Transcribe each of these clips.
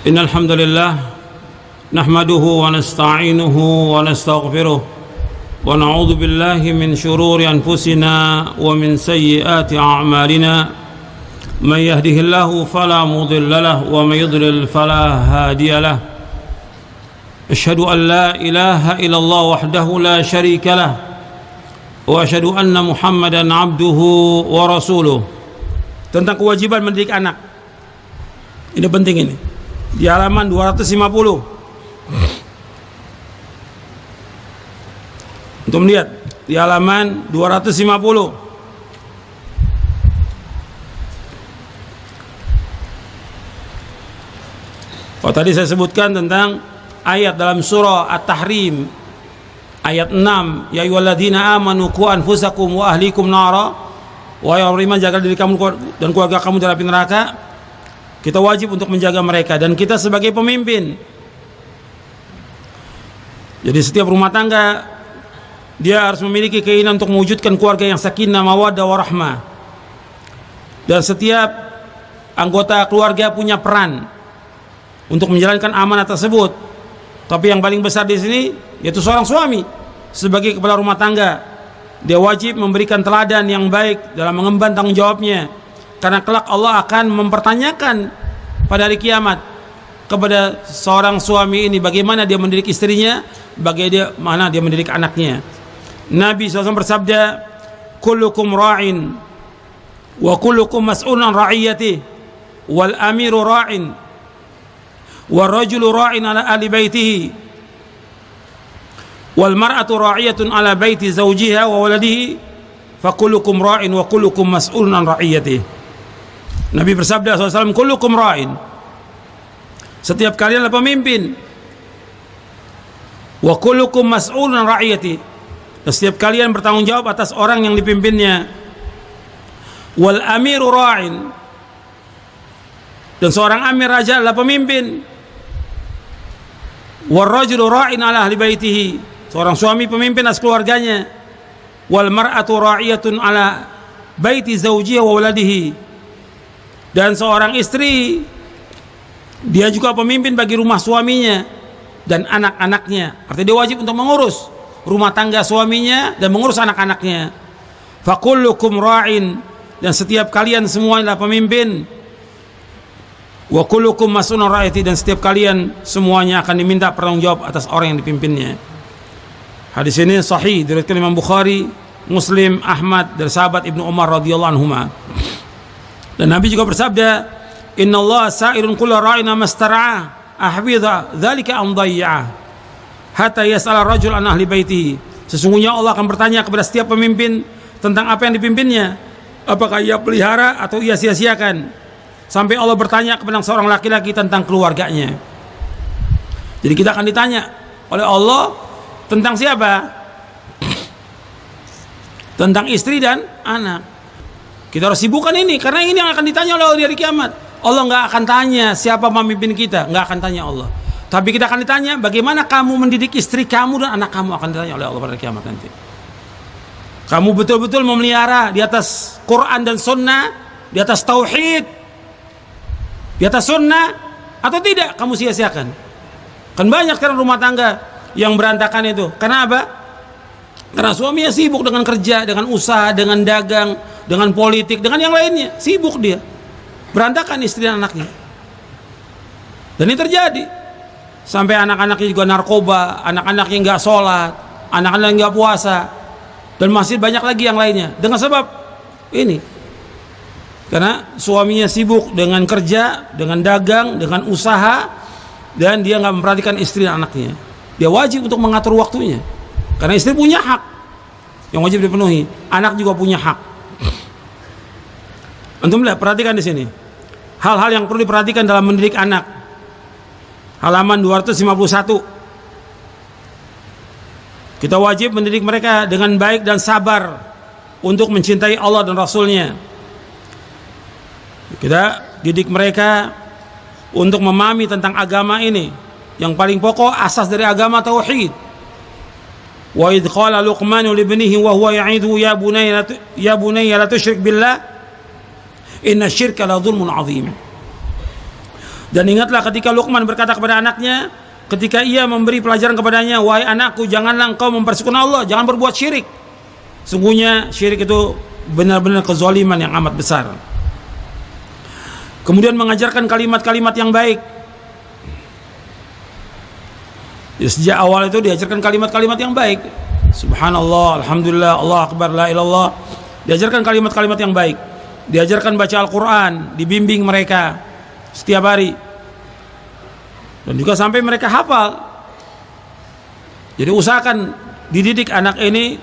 إن الحمد لله نحمده ونستعينه ونستغفره ونعوذ بالله من شرور أنفسنا ومن سيئات أعمالنا من يهده الله فلا مضل له ومن يضلل فلا هادي له أشهد أن لا إله إلا الله وحده لا شريك له وأشهد أن محمدا عبده ورسوله. Tentang kewajiban mendidik anak, ini penting ini, di halaman 250. Untuk melihat di halaman 250. Oh, tadi saya sebutkan tentang ayat dalam surah At-Tahrim ayat 6, ya ayyuhalladzina amanu qu anfusakum wa ahlikum nara. Wahai orang beriman, jaga diri kamu dan keluarga kamu dari api neraka. Kita wajib untuk menjaga mereka, dan kita sebagai pemimpin. Jadi setiap rumah tangga dia harus memiliki keinginan untuk mewujudkan keluarga yang sakinah, mawaddah, warahmah. Dan setiap anggota keluarga punya peran untuk menjalankan amanah tersebut. Tapi yang paling besar di sini yaitu seorang suami sebagai kepala rumah tangga. Dia wajib memberikan teladan yang baik dalam mengemban tanggung jawabnya, karena kelak Allah akan mempertanyakan pada hari kiamat kepada seorang suami ini bagaimana dia mendidik istrinya, bagaimana dia mendidik anaknya. Nabi SAW bersabda, kullukum ra'in wa kullukum mas'ulun an ra'iyatihi wal amiru ra'in wal rajulu ra'in ala ahli baitihi wal mar'atu ra'iyatun ala baiti zawjiha wa waladihi fa kullukum ra'in wa kullukum mas'ulun an ra'iyatihi. Nabi bersabda SAW, kullukum ra'in, setiap kalian adalah pemimpin, wa kullukum mas'ulun an ra'iyatihi, dan setiap kalian bertanggung jawab atas orang yang dipimpinnya, wal amiru ra'in, dan seorang amir raja adalah pemimpin, wal rajulu ra'in ala ahli baitihi, seorang suami pemimpin atas keluarganya, wal mar'atu ra'iyatun ala baiti zawjiha wa waladihi, dan seorang istri dia juga pemimpin bagi rumah suaminya dan anak-anaknya. Artinya dia wajib untuk mengurus rumah tangga suaminya dan mengurus anak-anaknya. Fa kullukum ra'in, dan setiap kalian semua adalah pemimpin, wa kullukum mas'ulun ra'iyati, dan setiap kalian semuanya akan diminta bertanggung jawab atas orang yang dipimpinnya. Hadis ini sahih diriwayatkan Imam Bukhari, Muslim, Ahmad dari sahabat Ibnu Umar radhiyallahu anhuma. Dan Nabi juga bersabda, innallaha sa'irun kullu ra'ina mastar'a ahfidha dzalika am dhayya hatta yas'ala rajul an ahli baitihi. Sesungguhnya Allah akan bertanya kepada setiap pemimpin tentang apa yang dipimpinnya, apakah ia pelihara atau ia sia-siakan, sampai Allah bertanya kepada seorang laki-laki tentang keluarganya. Jadi kita akan ditanya oleh Allah tentang siapa? Tentang istri dan anak. Kita harus sibukkan ini, karena ini yang akan ditanya oleh Allah di hari kiamat. Allah nggak akan tanya siapa pemimpin kita, nggak akan tanya Allah. Tapi kita akan ditanya bagaimana kamu mendidik istri kamu dan anak kamu, akan ditanya oleh Allah pada hari kiamat nanti. Kamu betul-betul memelihara di atas Quran dan Sunnah, di atas Tauhid, di atas Sunnah, atau tidak kamu sia-siakan? Kan banyak sekarang rumah tangga yang berantakan itu. Karena apa? Karena suaminya sibuk dengan kerja, dengan usaha, dengan dagang, dengan politik, dengan yang lainnya. Sibuk dia. Berantakan istri dan anaknya. Dan ini terjadi. Sampai anak-anaknya juga narkoba, anak-anaknya nggak sholat, anak-anaknya nggak puasa, dan masih banyak lagi yang lainnya. Dengan sebab ini. Karena suaminya sibuk dengan kerja, dengan dagang, dengan usaha, dan dia nggak memperhatikan istri dan anaknya. Dia wajib untuk mengatur waktunya, karena istri punya hak yang wajib dipenuhi, anak juga punya hak. Antum lihat, perhatikan di sini hal-hal yang perlu diperhatikan dalam mendidik anak. Halaman 251. Kita wajib mendidik mereka dengan baik dan sabar untuk mencintai Allah dan Rasulnya. Kita didik mereka untuk memahami tentang agama ini. Yang paling pokok, asas dari agama tauhid. Wa idh qala Luqmanu li ibnihi wa huwa ya'idhu ya bunayya la tusyrik billah inna syirka la dhulmun 'adzim. Dan ingatlah ketika Luqman berkata kepada anaknya, ketika ia memberi pelajaran kepadanya, wahai anakku, janganlah engkau mempersekutukan Allah, jangan berbuat syirik. Sungguhnya syirik itu benar-benar kezaliman yang amat besar. Kemudian mengajarkan kalimat-kalimat yang baik. Ya, sejak awal itu diajarkan kalimat-kalimat yang baik. Subhanallah, alhamdulillah, Allah akbar, la ilallah. Diajarkan kalimat-kalimat yang baik. Diajarkan baca Al-Quran, dibimbing mereka setiap hari. Dan juga sampai mereka hafal. Jadi usahakan dididik anak ini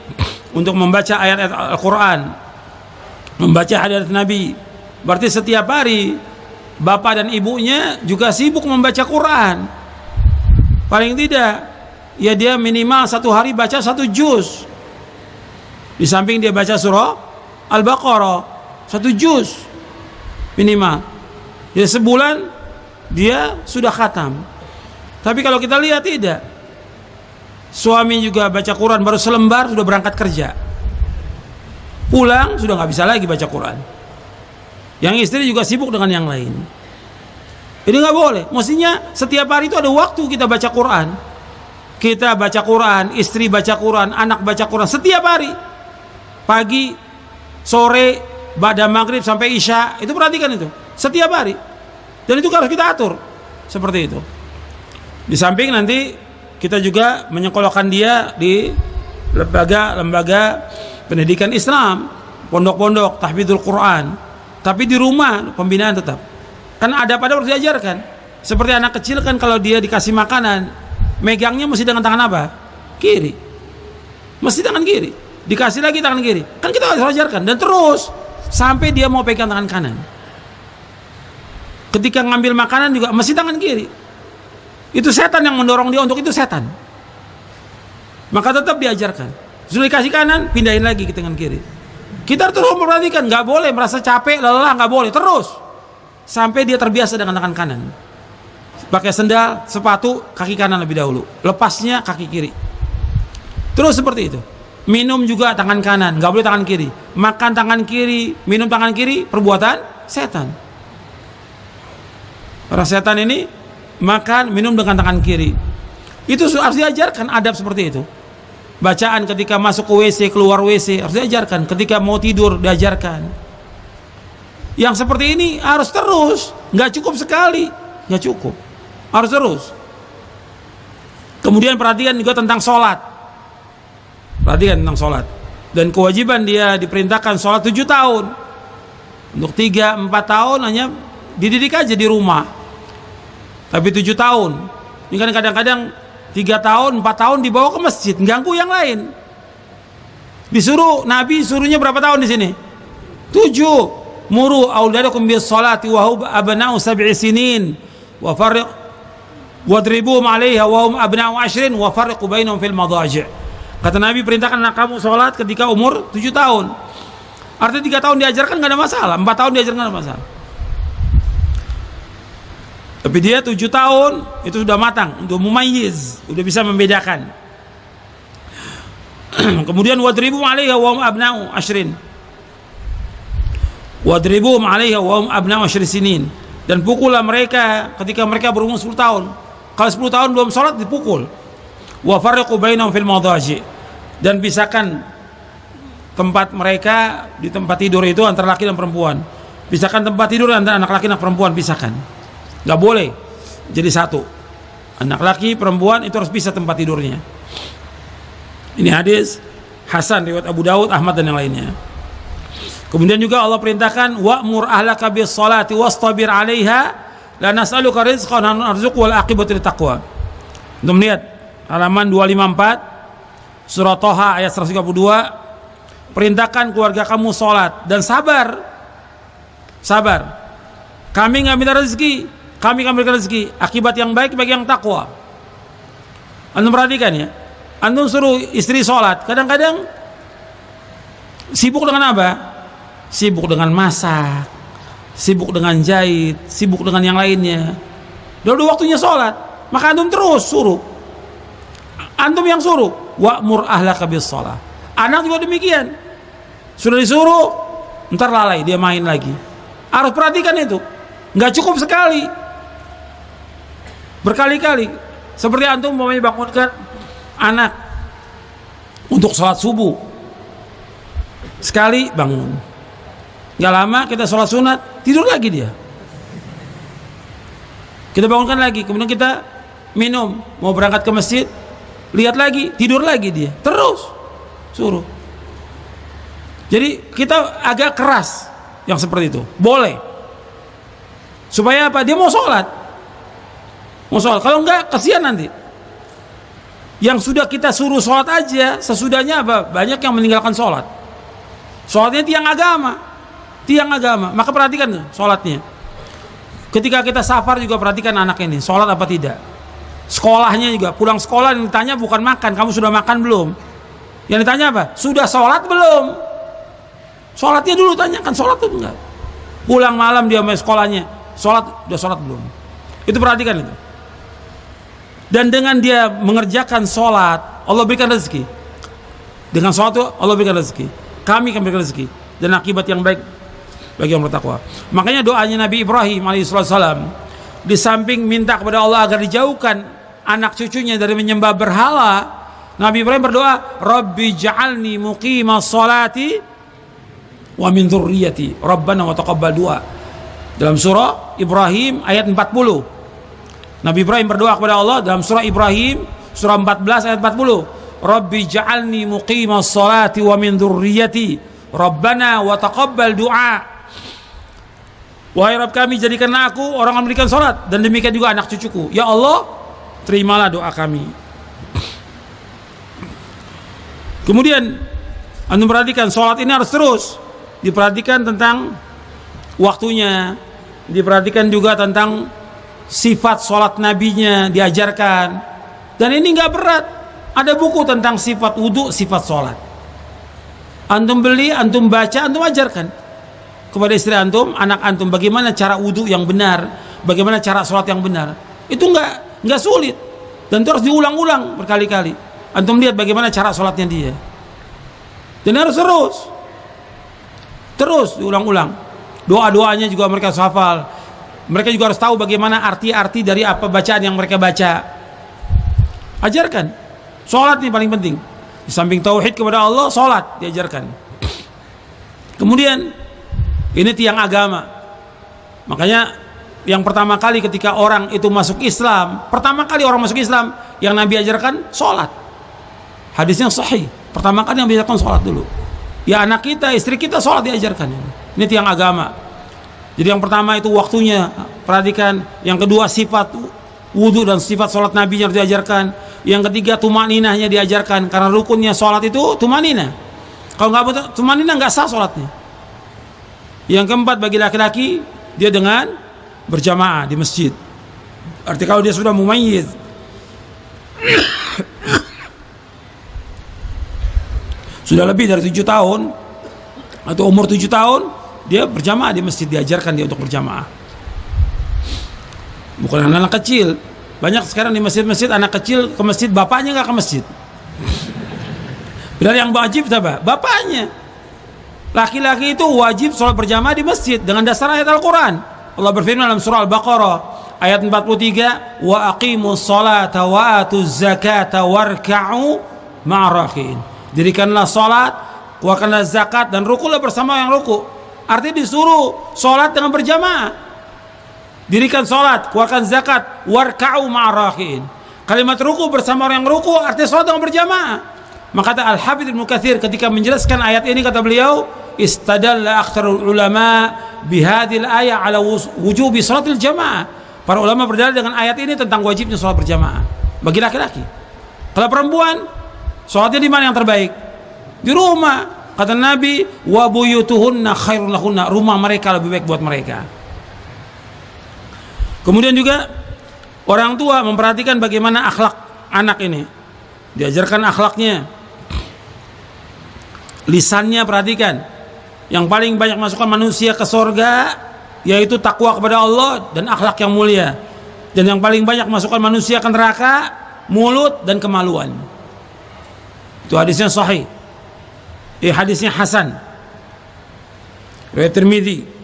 untuk membaca ayat-ayat Al-Quran, membaca hadits Nabi. Berarti setiap hari bapak dan ibunya juga sibuk membaca Quran. Paling tidak, ya dia minimal satu hari baca 1 juz. Di samping dia baca surah Al-Baqarah 1 juz minimal. Ya sebulan dia sudah khatam. Tapi kalau kita lihat tidak. Suami juga baca Quran baru selembar sudah berangkat kerja. Pulang sudah nggak bisa lagi baca Quran. Yang istri juga sibuk dengan yang lain. Ini nggak boleh. Mestinya setiap hari itu ada waktu kita baca Quran. Kita baca Quran, istri baca Quran, anak baca Quran setiap hari. Pagi, sore, ba'da maghrib sampai isya, itu perhatikan itu. Setiap hari. Dan itu harus kita atur seperti itu. Di samping nanti kita juga menyekolahkan dia di lembaga pendidikan Islam, pondok-pondok tahfidzul Quran. Tapi di rumah pembinaan tetap. Kan ada pada harus diajarkan. Seperti anak kecil kan kalau dia dikasih makanan, megangnya mesti dengan tangan apa? Kiri. Mesti tangan kiri. Dikasih lagi tangan kiri. Kan kita harus ajarkan dan terus sampai dia mau pegang tangan kanan. Ketika ngambil makanan juga mesti tangan kiri. Itu setan yang mendorong dia untuk itu, setan. Maka tetap diajarkan. Sudah dikasih kanan, pindahin lagi ke tangan kiri. Kita terus memperhatikan, nggak boleh merasa capek, lelah, nggak boleh, terus sampai dia terbiasa dengan tangan kanan. Pakai sendal, sepatu, kaki kanan lebih dahulu, lepasnya kaki kiri. Terus seperti itu. Minum juga tangan kanan, nggak boleh tangan kiri. Makan tangan kiri, minum tangan kiri, perbuatan setan. Para setan ini makan, minum dengan tangan kiri. Itu harus diajarkan adab seperti itu. Bacaan ketika masuk ke WC, keluar WC harus diajarkan. Ketika mau tidur diajarkan. Yang seperti ini harus terus, nggak cukup sekali, nggak cukup, harus terus. Kemudian perhatian juga tentang sholat. Perhatikan tentang sholat. Dan kewajiban dia diperintahkan sholat 7 tahun. Untuk 3-4 tahun hanya dididik aja di rumah. Tapi 7 tahun. Ini kan kadang-kadang 3 tahun, 4 tahun dibawa ke masjid, ganggu yang lain. Disuruh, Nabi suruhnya berapa tahun di sini? 7. Muru auladakum bis salati wa hum abna'u 7 sinin wa farriq wadribuhum 'alaiha wa hum abna'u 10 wa farriqu bainahum fil madaji'. Kata Nabi, perintahkan anak kamu salat ketika umur 7 tahun. Artinya 3 tahun diajarkan enggak ada masalah, 4 tahun diajarkan enggak ada masalah. Tapi dia 7 tahun itu sudah matang, untuk mumayyiz, sudah bisa membedakan. Kemudian wadribu 'alaiha wa hum abna'u 10. Wadribu 'alaiha wa hum abna'u 10 sinin. Dan pukullah mereka ketika mereka berumur 10 tahun. Kalau 10 tahun belum salat dipukul. Wa farriqu bainahum fil madaji'. Dan pisahkan tempat mereka di tempat tidur itu antara laki dan perempuan. Pisahkan tempat tidur antara anak laki dan perempuan, pisahkan. Gak boleh jadi satu. Anak laki, perempuan itu harus pisah tempat tidurnya. Ini hadis Hasan riwayat Abu Daud, Ahmad dan yang lainnya. Kemudian juga Allah perintahkan wa'mur ahlaka bis salati wastabir 'alaiha la nas'aluka rizqan narzuqu wal aqibatu littaqwa. Untuk melihat halaman 254 surah Thaha ayat 132, perintahkan keluarga kamu salat dan sabar. Sabar. Kami nggak minta rezeki, kami akan berikan rezeki, akibat yang baik bagi yang takwa. Antum perhatikan ya, antum suruh istri sholat, kadang-kadang sibuk dengan apa? Sibuk dengan masak, sibuk dengan jahit, sibuk dengan yang lainnya. Udah waktunya sholat, maka antum terus suruh. Antum yang suruh, wa'mur ahlaka bis shalah. Anak juga demikian, sudah disuruh, ntar lalai dia main lagi. Harus perhatikan itu. Nggak cukup sekali. berkali-kali. Seperti antum mau bangunkan anak untuk sholat subuh, sekali bangun, nggak lama kita sholat sunat, tidur lagi dia. Kita bangunkan lagi, kemudian kita minum, mau berangkat ke masjid, lihat lagi, tidur lagi dia, terus suruh. Jadi kita agak keras yang seperti itu, boleh. Supaya apa? Dia mau sholat. Kalau enggak, kasihan nanti. Yang sudah kita suruh sholat aja, sesudahnya apa? Banyak yang meninggalkan sholat. Sholatnya tiang agama. Maka perhatikan sholatnya. Ketika kita safar juga perhatikan anak ini, sholat apa tidak. Sekolahnya juga, pulang sekolah yang ditanya bukan makan, kamu sudah makan belum? Yang ditanya apa? Sudah sholat belum? Sholatnya dulu tanyakan, sholat tuh enggak. Pulang malam dia main sekolahnya, udah sholat belum? Itu perhatikan itu. Dan dengan dia mengerjakan sholat, Allah berikan rezeki. Dengan sholat itu Allah berikan rezeki. Kami akan berikan rezeki dan akibat yang baik bagi yang bertakwa. Makanya doanya Nabi Ibrahim alaihissalam, di samping minta kepada Allah agar dijauhkan anak cucunya dari menyembah berhala, Nabi Ibrahim berdoa, Rabbi ja'alni muqimas sholati wa min dzurriyyati Rabbana wa taqabbal du'a. Dalam surah Ibrahim ayat 40. Nabi Ibrahim berdoa kepada Allah dalam surah Ibrahim surah 14 ayat 40. Rabbi ja'alni muqimas sholati wa min dzurriyyati Rabbana wa taqabbal du'a. Wahai Rabb kami, jadikanlah aku orang yang memberikan sholat, dan demikian juga anak cucuku. Ya Allah, terimalah doa kami. Kemudian antum perhatikan, sholat ini harus terus diperhatikan tentang waktunya, diperhatikan juga tentang sifat sholat nabinya diajarkan. Dan ini nggak berat, ada buku tentang sifat wudu, sifat sholat. Antum beli, antum baca, antum ajarkan kepada istri antum, anak antum, bagaimana cara wudu yang benar, bagaimana cara sholat yang benar. Itu nggak sulit, dan itu harus diulang-ulang berkali-kali. Antum lihat bagaimana cara sholatnya dia, dan harus terus diulang-ulang. Doa-doanya juga mereka hafal. Mereka juga harus tahu bagaimana arti-arti dari apa bacaan yang mereka baca. Ajarkan. Sholat ini paling penting. Di samping tauhid kepada Allah, sholat diajarkan. Kemudian ini tiang agama. Makanya yang pertama kali ketika orang itu masuk Islam, pertama kali orang masuk Islam, yang Nabi ajarkan sholat. Hadisnya sahih. Pertama kali yang diajarkan sholat dulu. Ya anak kita, istri kita sholat diajarkan. Ini tiang agama. Jadi yang pertama itu waktunya, perhatikan. Yang kedua sifat wudu dan sifat sholat Nabi yang diajarkan. Yang ketiga tumaninahnya diajarkan, karena rukunnya sholat itu tumaninah. Kalau nggak betul tumaninah, nggak sah sholatnya. Yang keempat bagi laki-laki, dia dengan berjamaah di masjid. Arti kalau dia sudah mumayyiz, sudah lebih dari 7 tahun atau umur 7 tahun, dia berjamaah di masjid, diajarkan dia untuk berjamaah. Bukan anak-anak kecil. Banyak sekarang di masjid-masjid anak kecil ke masjid, bapaknya nggak ke masjid. Padahal yang wajib siapa? Bapaknya. Laki-laki itu wajib sholat berjamaah di masjid dengan dasar ayat Al-Quran. Allah berfirman dalam surah Al-Baqarah ayat 43, wa aqimus sholata wa atuz zakata warka'u ma'arakin. Dirikanlah sholat, keluarkanlah zakat, dan rukulah bersama yang ruku. Artinya disuruh sholat dengan berjamaah. Dirikan sholat, keluarkan zakat, warka'u ma'arakin. Kalimat ruku bersama orang yang ruku artinya sholat dengan berjamaah. Maka kata Al-Hafidz Ibnu Katsir ketika menjelaskan ayat ini, kata beliau, istadalla aktsarul ulama bihadhil ayat ala wujubi salatil jamaah. Para ulama berdalil dengan ayat ini tentang wajibnya sholat berjamaah bagi laki-laki. Kalau perempuan, sholatnya di mana yang terbaik? Di rumah. Kata Nabi, wa buyutuhunna khairun lahunna, rumah mereka lebih baik buat mereka. Kemudian juga orang tua memperhatikan bagaimana akhlak anak ini. Diajarkan akhlaknya. Lisannya perhatikan. Yang paling banyak masukkan manusia ke surga yaitu takwa kepada Allah dan akhlak yang mulia. Dan yang paling banyak masukkan manusia ke neraka, mulut dan kemaluan. Itu hadisnya sahih. Hadisnya hasan. Riwayat Tirmidzi.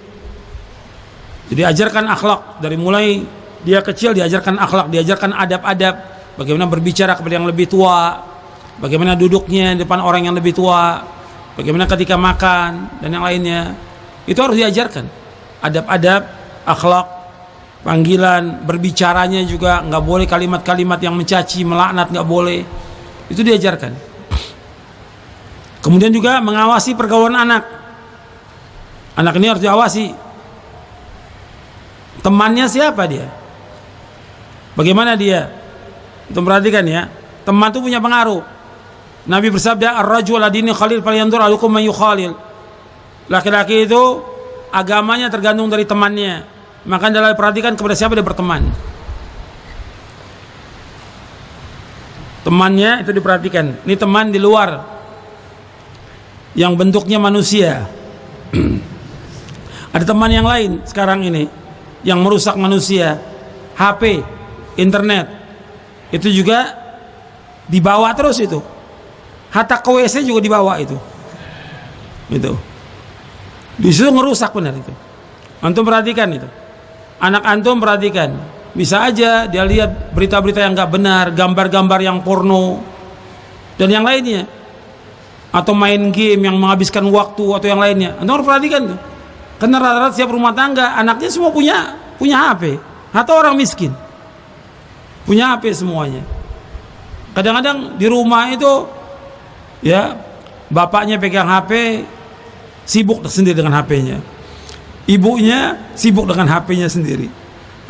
Jadi ajarkan akhlak dari mulai dia kecil diajarkan akhlak, diajarkan adab-adab, bagaimana berbicara kepada yang lebih tua, bagaimana duduknya di depan orang yang lebih tua, bagaimana ketika makan dan yang lainnya. Itu harus diajarkan. Adab-adab, akhlak, panggilan, berbicaranya juga nggak boleh kalimat-kalimat yang mencaci, melaknat, nggak boleh. Itu diajarkan. Kemudian juga mengawasi pergaulan anak. Anak ini harus diawasi. Temannya siapa dia? Bagaimana dia? Untuk perhatikan ya. Teman itu punya pengaruh. Nabi bersabda, "Ar-rajul ala dini khalil falyanzur ahadukum man yukhalil." Laki-laki itu agamanya tergantung dari temannya. Maka adalah perhatikan kepada siapa dia berteman. Temannya itu diperhatikan. Ini teman di luar yang bentuknya manusia. Ada teman yang lain sekarang ini yang merusak manusia. HP, internet, itu juga dibawa terus itu. Hatta ke WC juga dibawa itu. Gitu. Disitu ngerusak benar itu. Antum perhatikan itu. Anak antum perhatikan. Bisa aja dia lihat berita-berita yang nggak benar, gambar-gambar yang porno dan yang lainnya. Atau main game yang menghabiskan waktu atau yang lainnya. Antum harus perhatikan tuh. Karena rata-rata setiap rumah tangga anaknya semua punya HP. Atau orang miskin punya HP semuanya. Kadang-kadang di rumah itu ya bapaknya pegang HP, sibuk sendiri dengan HP-nya. Ibunya sibuk dengan HP-nya sendiri.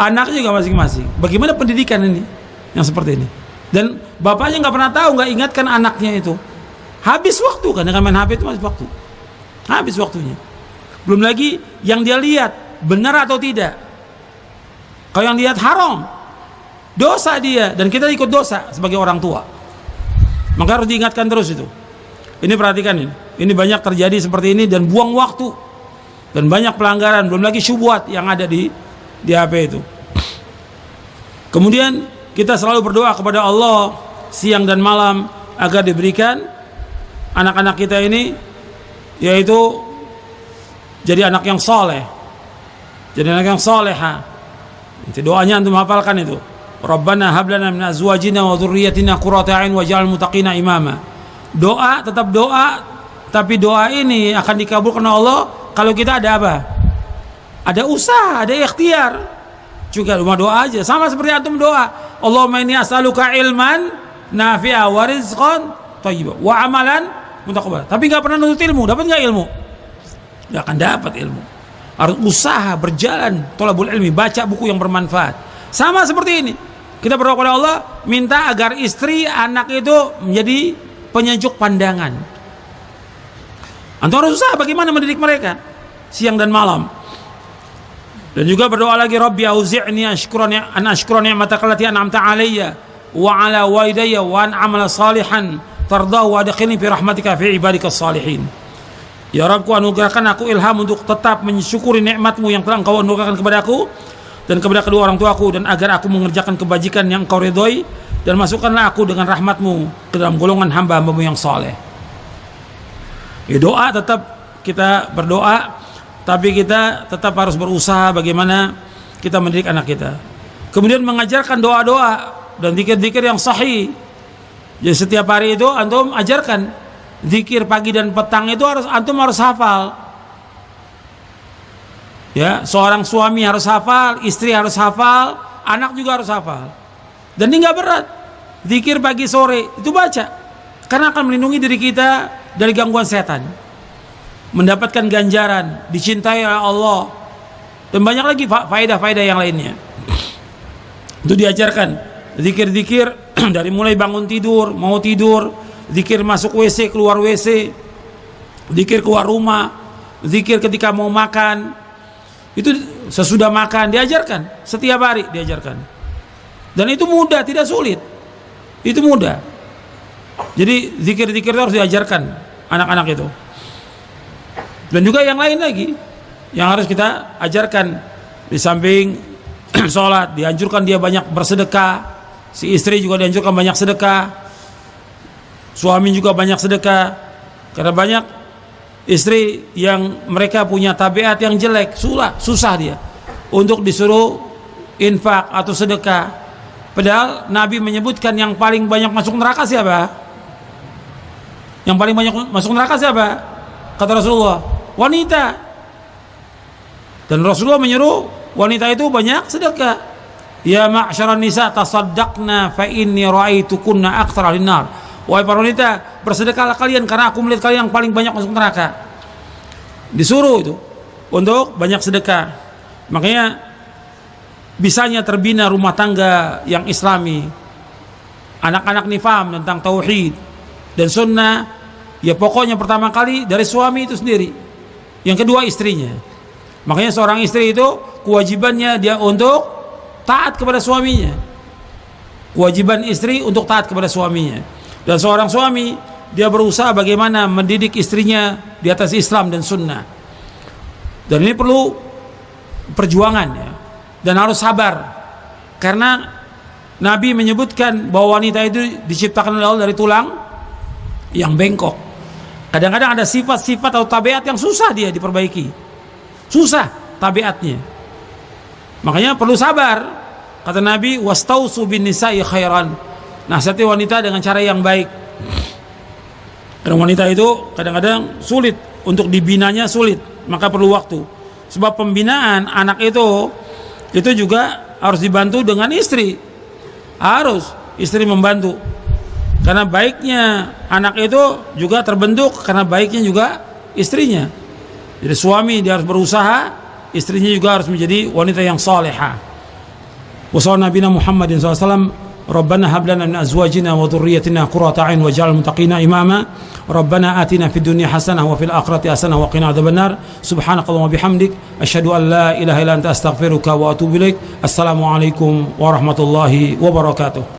Anaknya juga masing-masing. Bagaimana pendidikan ini yang seperti ini? Dan bapaknya nggak pernah tahu, nggak ingatkan anaknya itu. Habis waktu kan dengan main HP itu, habis waktu. Habis waktunya. Belum lagi yang dia lihat benar atau tidak. Kalau yang lihat haram, dosa dia, dan kita ikut dosa sebagai orang tua. Maka harus diingatkan terus itu. Ini perhatikan ini. Ini banyak terjadi seperti ini dan buang waktu dan banyak pelanggaran. Belum lagi syubhat yang ada di HP itu. Kemudian kita selalu berdoa kepada Allah siang dan malam agar diberikan anak-anak kita ini yaitu jadi anak yang soleh, jadi anak yang soleha. Itu doanya antum hafalkan itu. Rabbana hab lana min azwajina wa dzurriyyatina qurrata a'yun waj'alna muttaqina imama. Doa tetap doa, tapi doa ini akan dikabulkan Allah kalau kita ada apa? Ada usaha, ada ikhtiar. Juga cuma doa aja, sama seperti antum doa. Allahumma inni as'aluka ilman nafi'a wa rizqan thayyiban wa amalan mutaqabbal. Tapi enggak pernah nuntut ilmu, dapat enggak ilmu? Enggak akan dapat ilmu. Harus usaha, berjalan thalabul ilmi, baca buku yang bermanfaat. Sama seperti ini. Kita berdoa kepada Allah minta agar istri, anak itu menjadi penyejuk pandangan. Antum harus usaha bagaimana mendidik mereka siang dan malam. Dan juga berdoa lagi, Rabbi auzi'ni an ashkura ni'mataka allati an'amta 'alayya wa 'ala walidayya wa an a'mala salihan tardahu wa adkhilni fi rahmatika fi ibadikas salihin. Ya Rabbku, anugerahkan aku ilham untuk tetap mensyukuri nikmat-Mu yang telah Engkau anugerahkan kepada aku dan kepada kedua orang tuaku, dan agar aku mengerjakan kebajikan yang Engkau ridhoi, dan masukkanlah aku dengan rahmat-Mu ke dalam golongan hamba-Mu yang saleh. Ya, doa tetap kita berdoa, tapi kita tetap harus berusaha bagaimana kita mendidik anak kita. Kemudian mengajarkan doa-doa dan zikir-zikir yang sahih. Jadi setiap hari itu antum ajarkan zikir pagi dan petang, itu antum harus hafal. Ya, seorang suami harus hafal, istri harus hafal, anak juga harus hafal. Dan ini nggak berat. Zikir pagi sore itu baca, karena akan melindungi diri kita dari gangguan setan, mendapatkan ganjaran, dicintai oleh Allah, dan banyak lagi faedah-faedah yang lainnya. Itu diajarkan zikir-zikir dari mulai bangun tidur, mau tidur, zikir masuk WC, keluar WC, zikir keluar rumah, zikir ketika mau makan, itu sesudah makan diajarkan, setiap hari diajarkan. Dan itu mudah, tidak sulit. Itu mudah. Jadi zikir-zikir itu harus diajarkan anak-anak itu. Dan juga yang lain lagi yang harus kita ajarkan, di samping sholat dianjurkan dia banyak bersedekah. Si istri juga dianjurkan banyak sedekah, suami juga banyak sedekah. Karena banyak istri yang mereka punya tabiat yang jelek, susah dia untuk disuruh infak atau sedekah. Padahal Nabi menyebutkan yang paling banyak masuk neraka siapa? Yang paling banyak masuk neraka siapa? Kata Rasulullah, wanita. Dan Rasulullah menyuruh wanita itu banyak sedekah. Ya ma'syaran nisa tasaddaqna fa inni ra'aitukunna aktsara linnar. Wahai para wanita, bersedekahlah kalian karena aku melihat kalian yang paling banyak masuk neraka. Disuruh itu untuk banyak sedekah. Makanya bisanya terbina rumah tangga yang islami. Anak-anak nih paham tentang tauhid dan sunnah. Ya pokoknya pertama kali dari suami itu sendiri. Yang kedua istrinya. Makanya seorang istri itu kewajibannya dia untuk taat kepada suaminya. Kewajiban istri untuk taat kepada suaminya. Dan seorang suami dia berusaha bagaimana mendidik istrinya di atas Islam dan sunnah. Dan ini perlu perjuangan ya. Dan harus sabar. Karena Nabi menyebutkan bahwa wanita itu diciptakan oleh Allah dari tulang yang bengkok. Kadang-kadang ada sifat-sifat atau tabiat yang susah dia diperbaiki. Susah tabiatnya. Makanya perlu sabar. Kata Nabi, wastausu bin nisa'i khairan. Nasihati wanita dengan cara yang baik. Karena wanita itu kadang-kadang sulit untuk dibinanya, sulit, maka perlu waktu. Sebab pembinaan anak itu juga harus dibantu dengan istri. Harus istri membantu. Karena baiknya anak itu juga terbentuk karena baiknya juga istrinya. Jadi suami dia harus berusaha, istrinya juga harus menjadi wanita yang salihah. Wassallallahu nabiyana Muhammadin SAW. ربنا هب لنا من أزواجنا وذريتنا قرة أعين واجعل المتقين إماما ربنا آتنا في الدنيا حسنة وفي الآخرة حسنة وقنا عذاب النار سبحانك اللهم وبحمدك أشهد أن لا إله إلا أنت أستغفرك وأتوب إليك السلام عليكم ورحمة الله وبركاته.